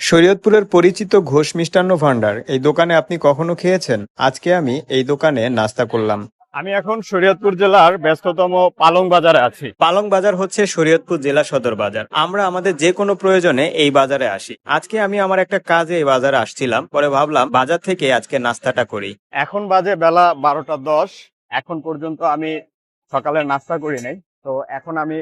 শরীয়তপুরের পরিচিত ঘোষ মিষ্টান্ন ভান্ডার এই দোকানে আপনি কখনো খেয়েছেন? আজকে আমি এই দোকানে নাস্তা করলাম। আমি এখন শরীয়তপুর জেলার ব্যস্ততম পালং বাজারে আছি। পালং বাজার হচ্ছে শরীয়তপুর জেলা সদর বাজার। আমরা আমাদের যে কোনো প্রয়োজনে এই বাজারে আসি। আজকে আমি আমার একটা কাজে এই বাজারে আসছিলাম, পরে ভাবলাম বাজার থেকে আজকে নাস্তাটা করি। এখন বাজে বেলা 12টা 10। এখন পর্যন্ত আমি সকালের নাস্তা করি নাই। তো এখন আমি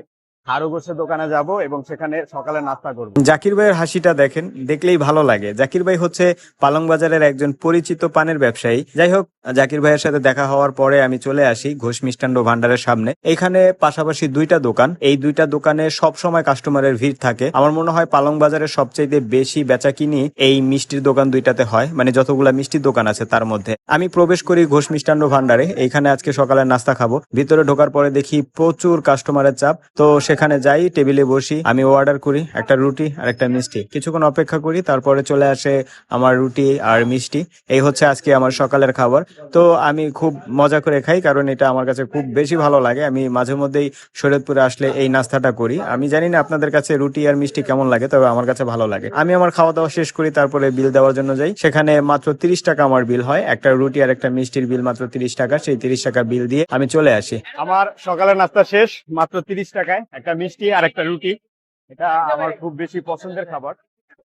হারু গোছের দোকানে যাব এবং সেখানে সকালে নাস্তা করব। জাকির ভাইয়ের হাসিটা দেখেন, দেখলেই ভালো লাগে। জাকির ভাই হচ্ছে পালং বাজারের একজন পরিচিত পানের ব্যবসায়ী। যাই হোক, জাকির ভাইয়ের সাথে দেখা হওয়ার পরে আমি চলে আসি ঘোষ মিষ্টান্ন ভান্ডারের সামনে। এখানে পাশাপাশি দুইটা দোকান, এই দুইটা দোকানে সব সময় কাস্টমারের ভিড় থাকে। আমার মনে হয় পালং বাজারের সবচেয়ে বেশি বেচাকিনি এই মিষ্টির দোকান দুইটাতে হয়, মানে যতগুলা মিষ্টির দোকান আছে তার মধ্যে। আমি প্রবেশ করি ঘোষ মিষ্টান্ন ভান্ডারে। এইখানে আজকে সকালে নাস্তা খাবো। ভিতরে ঢোকার পরে দেখি প্রচুর কাস্টমারের চাপ। তো সেখানে যাই, টেবিলে বসি, আমি অর্ডার করি একটা রুটি আর একটা মিষ্টি। কিছুক্ষণ অপেক্ষা করি, তারপরে চলে আসে আমার রুটি আর মিষ্টি। এই হচ্ছে আজকে আমার সকালের খাবার। তো আমি খুব মজা করে খাই, কারণ এটা আমার কাছে খুব বেশি ভালো লাগে। আমি মাঝে মধ্যেই শরীয়তপুরে আসলে এই নাস্তাটা করি। আমি জানি না আপনাদের কাছে রুটি আর মিষ্টি কেমন লাগে, তবে আমার কাছে ভালো লাগে। আমি আমার খাওয়া দাওয়া শেষ করি, তারপরে বিল দেওয়ার জন্য যাই। সেখানে মাত্র 30 টাকা আমার বিল হয়। একটা রুটি আর একটা মিষ্টির বিল মাত্র 30 টাকা। সেই 30 টাকা বিল দিয়ে আমি চলে আসি। আমার সকালের নাস্তা শেষ মাত্র 30 টাকায়, একটা মিষ্টি আর একটা রুটি। এটা আমার খুব বেশি পছন্দের খাবার।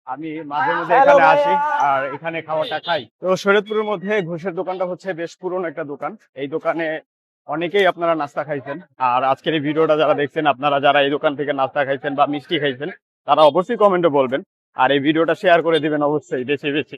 আমি মাঝে মধ্যে এখানে আসি আর এখানে খাবারটা খাই। তো শরীয়তপুরের মধ্যে ঘোষের দোকানটা হচ্ছে বেশ পুরনো একটা দোকান। এই দোকানে অনেকেই আপনারা নাস্তা খাইছেন। আর আজকের এই ভিডিওটা যারা দেখছেন, আপনারা যারা এই দোকান থেকে নাস্তা খাইছেন বা মিষ্টি খাইছেন, তারা অবশ্যই কমেন্টে বলবেন। আর এই ভিডিওটা শেয়ার করে দিবেন অবশ্যই বেশি বেশি।